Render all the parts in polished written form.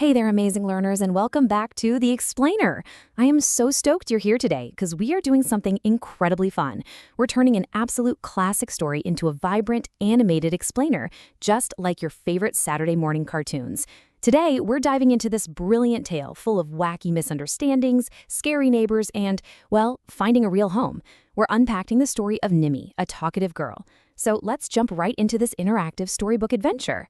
Hey there, amazing learners, and welcome back to The Explainer. I am so stoked you're here today because we are doing something incredibly fun. We're turning an absolute classic story into a vibrant, animated explainer, just like your favorite Saturday morning cartoons. Today, we're diving into this brilliant tale full of wacky misunderstandings, scary neighbors, and, well, finding a real home. We're unpacking the story of Nimmy, a talkative girl. So let's jump right into this interactive storybook adventure.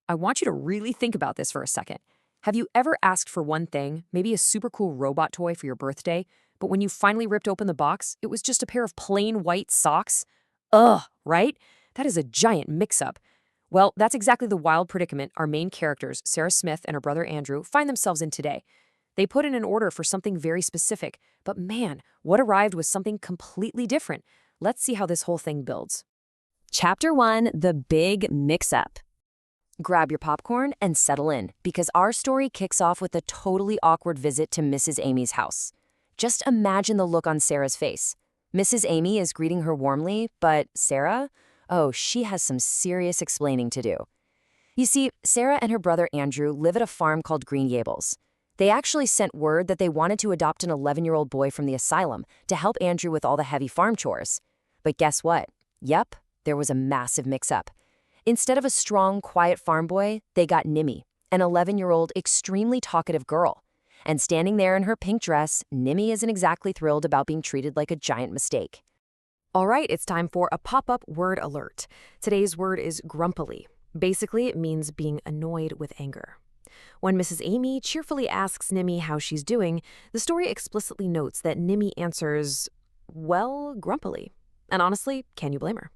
I want you to really think about this for a second. Have you ever asked for one thing, maybe a super cool robot toy for your birthday, but when you finally ripped open the box, it was just a pair of plain white socks? Ugh, right? That is a giant mix-up. Well, that's exactly the wild predicament our main characters, Sarah Smith and her brother Andrew, find themselves in today. They put in an order for something very specific, but man, what arrived was something completely different. Let's see how this whole thing builds. Chapter 1, The Big Mix-Up. Grab your popcorn and settle in, because our story kicks off with a totally awkward visit to Mrs. Amy's house. Just imagine the look on Sarah's face. Mrs. Amy is greeting her warmly, but Sarah? Oh, she has some serious explaining to do. You see, Sarah and her brother Andrew live at a farm called Green Gables. They actually sent word that they wanted to adopt an 11-year-old boy from the asylum to help Andrew with all the heavy farm chores. But guess what? Yep, there was a massive mix-up. Instead of a strong, quiet farm boy, they got Nimmy, an 11-year-old extremely talkative girl. And standing there in her pink dress, Nimmy isn't exactly thrilled about being treated like a giant mistake. All right, it's time for a pop-up word alert. Today's word is grumpily. Basically, it means being annoyed with anger. When Mrs. Amy cheerfully asks Nimmy how she's doing, the story explicitly notes that Nimmy answers, well, grumpily. And honestly, can you blame her?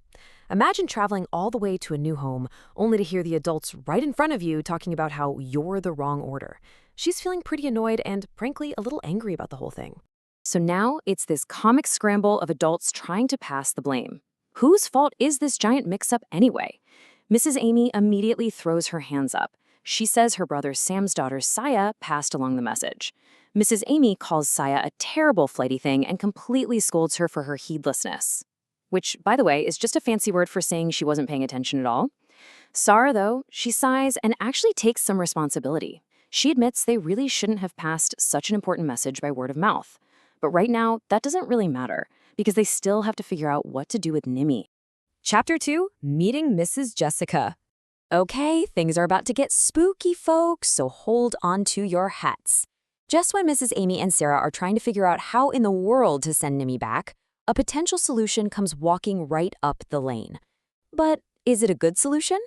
Imagine traveling all the way to a new home, only to hear the adults right in front of you talking about how you're the wrong order. She's feeling pretty annoyed and, frankly, a little angry about the whole thing. So now it's this comic scramble of adults trying to pass the blame. Whose fault is this giant mix-up anyway? Mrs. Amy immediately throws her hands up. She says her brother Sam's daughter Saya passed along the message. Mrs. Amy calls Saya a terrible flighty thing and completely scolds her for her heedlessness. Which, by the way, is just a fancy word for saying she wasn't paying attention at all. Sarah, though, she sighs and actually takes some responsibility. She admits they really shouldn't have passed such an important message by word of mouth. But right now, that doesn't really matter, because they still have to figure out what to do with Nimmy. Chapter 2, Meeting Mrs. Jessica. Okay, things are about to get spooky, folks, so hold on to your hats. Just when Mrs. Amy and Sarah are trying to figure out how in the world to send Nimmy back, a potential solution comes walking right up the lane. But is it a good solution?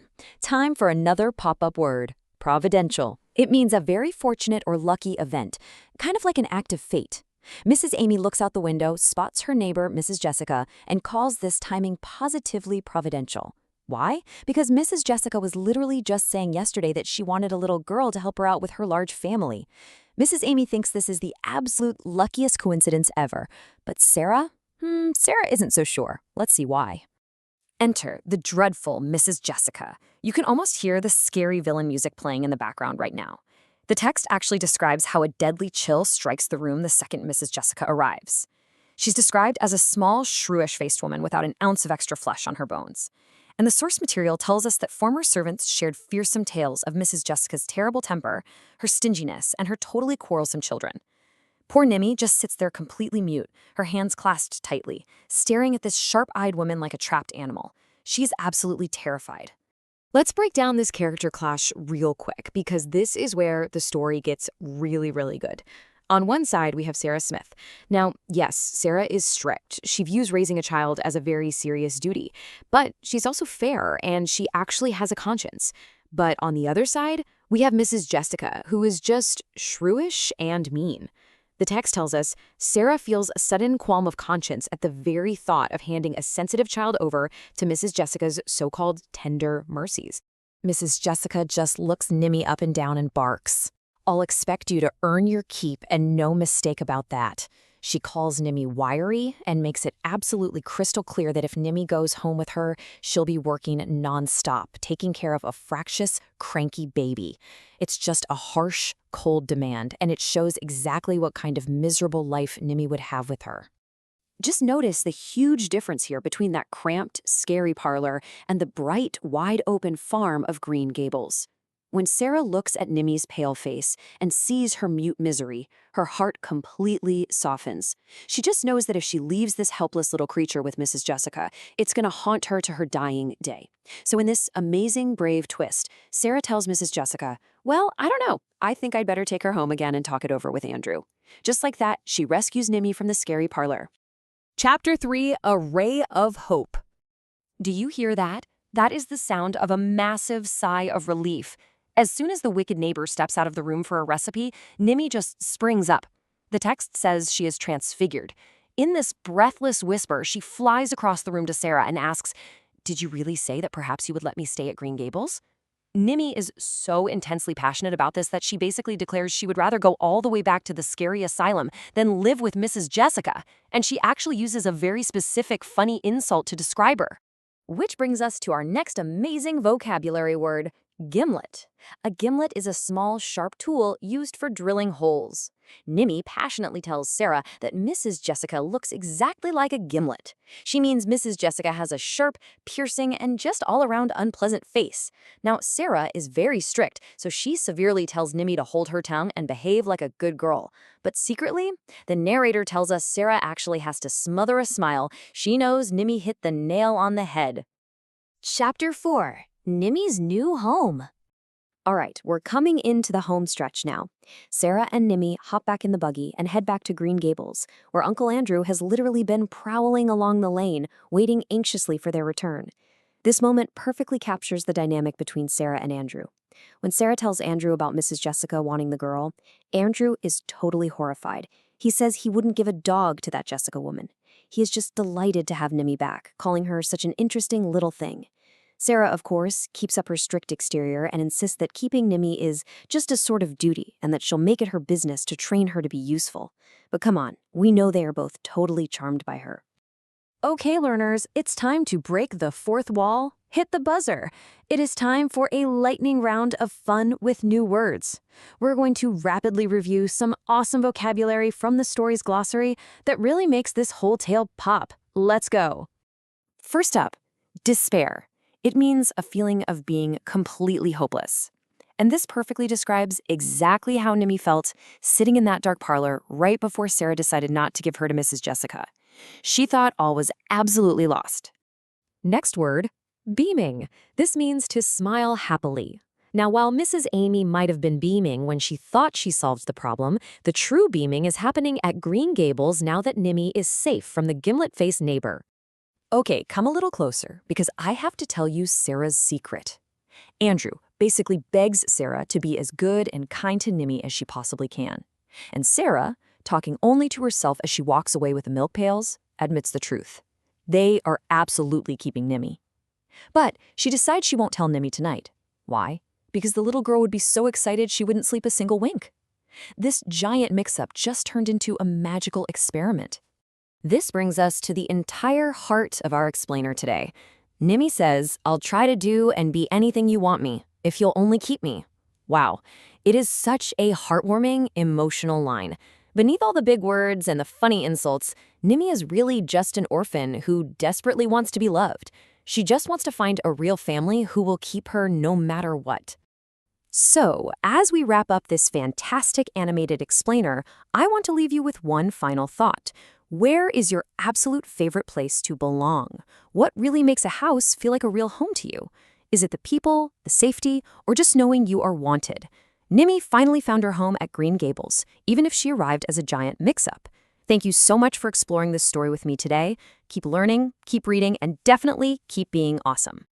Time for another pop-up word, providential. It means a very fortunate or lucky event, kind of like an act of fate. Mrs. Amy looks out the window, spots her neighbor, Mrs. Jessica, and calls this timing positively providential. Why? Because Mrs. Jessica was literally just saying yesterday that she wanted a little girl to help her out with her large family. Mrs. Amy thinks this is the absolute luckiest coincidence ever. But Sarah? Sarah isn't so sure. Let's see why. Enter the dreadful Mrs. Jessica. You can almost hear the scary villain music playing in the background right now. The text actually describes how a deadly chill strikes the room the second Mrs. Jessica arrives. She's described as a small, shrewish-faced woman without an ounce of extra flesh on her bones. And the source material tells us that former servants shared fearsome tales of Mrs. Jessica's terrible temper, her stinginess, and her totally quarrelsome children. Poor Nimmy just sits there completely mute, her hands clasped tightly, staring at this sharp-eyed woman like a trapped animal. She's absolutely terrified. Let's break down this character clash real quick, because this is where the story gets really, really good. On one side, we have Sarah Smith. Now, yes, Sarah is strict. She views raising a child as a very serious duty. But she's also fair, and she actually has a conscience. But on the other side, we have Mrs. Jessica, who is just shrewish and mean. The text tells us Sarah feels a sudden qualm of conscience at the very thought of handing a sensitive child over to Mrs. Jessica's so-called tender mercies. Mrs. Jessica just looks Nimmy up and down and barks. I'll expect you to earn your keep and no mistake about that. She calls Nimmy wiry and makes it absolutely crystal clear that if Nimmy goes home with her, she'll be working nonstop, taking care of a fractious, cranky baby. It's just a harsh, cold demand, and it shows exactly what kind of miserable life Nimmy would have with her. Just notice the huge difference here between that cramped, scary parlor and the bright, wide-open farm of Green Gables. When Sarah looks at Nimmy's pale face and sees her mute misery, her heart completely softens. She just knows that if she leaves this helpless little creature with Mrs. Jessica, it's going to haunt her to her dying day. So in this amazing, brave twist, Sarah tells Mrs. Jessica, "Well, I don't know. I think I'd better take her home again and talk it over with Andrew." Just like that, she rescues Nimmy from the scary parlor. Chapter 3, A Ray of Hope. Do you hear that? That is the sound of a massive sigh of relief. As soon as the wicked neighbor steps out of the room for a recipe, Nimmy just springs up. The text says she is transfigured. In this breathless whisper, she flies across the room to Sarah and asks, "Did you really say that perhaps you would let me stay at Green Gables?" Nimmy is so intensely passionate about this that she basically declares she would rather go all the way back to the scary asylum than live with Mrs. Jessica, and she actually uses a very specific funny insult to describe her. Which brings us to our next amazing vocabulary word, gimlet. A gimlet is a small, sharp tool used for drilling holes. Nimmy passionately tells Sarah that Mrs. Jessica looks exactly like a gimlet. She means Mrs. Jessica has a sharp, piercing, and just all-around unpleasant face. Now, Sarah is very strict, so she severely tells Nimmy to hold her tongue and behave like a good girl. But secretly, the narrator tells us Sarah actually has to smother a smile. She knows Nimmy hit the nail on the head. Chapter 4, Nimmy's New Home. All right, we're coming into the home stretch now. Sarah and Nimmy hop back in the buggy and head back to Green Gables, where Uncle Andrew has literally been prowling along the lane, waiting anxiously for their return. This moment perfectly captures the dynamic between Sarah and Andrew. When Sarah tells Andrew about Mrs. Jessica wanting the girl, Andrew is totally horrified. He says he wouldn't give a dog to that Jessica woman. He is just delighted to have Nimmy back, calling her such an interesting little thing. Sarah, of course, keeps up her strict exterior and insists that keeping Nimmy is just a sort of duty and that she'll make it her business to train her to be useful. But come on, we know they are both totally charmed by her. Okay, learners, it's time to break the fourth wall, hit the buzzer. It is time for a lightning round of fun with new words. We're going to rapidly review some awesome vocabulary from the story's glossary that really makes this whole tale pop. Let's go. First up, despair. It means a feeling of being completely hopeless. And this perfectly describes exactly how Nimmy felt sitting in that dark parlor right before Sarah decided not to give her to Mrs. Jessica. She thought all was absolutely lost. Next word, beaming. This means to smile happily. Now, while Mrs. Amy might have been beaming when she thought she solved the problem, the true beaming is happening at Green Gables now that Nimmy is safe from the gimlet-faced neighbor. Okay, come a little closer, because I have to tell you Sarah's secret. Andrew basically begs Sarah to be as good and kind to Nimmy as she possibly can. And Sarah, talking only to herself as she walks away with the milk pails, admits the truth. They are absolutely keeping Nimmy. But she decides she won't tell Nimmy tonight. Why? Because the little girl would be so excited she wouldn't sleep a single wink. This giant mix-up just turned into a magical experiment. This brings us to the entire heart of our explainer today. Nimmy says, "I'll try to do and be anything you want me, if you'll only keep me." Wow, it is such a heartwarming, emotional line. Beneath all the big words and the funny insults, Nimmy is really just an orphan who desperately wants to be loved. She just wants to find a real family who will keep her no matter what. So, as we wrap up this fantastic animated explainer, I want to leave you with one final thought. Where is your absolute favorite place to belong? What really makes a house feel like a real home to you? Is it the people, the safety, or just knowing you are wanted? Nimmy finally found her home at Green Gables, even if she arrived as a giant mix-up. Thank you so much for exploring this story with me today. Keep learning, keep reading, and definitely keep being awesome.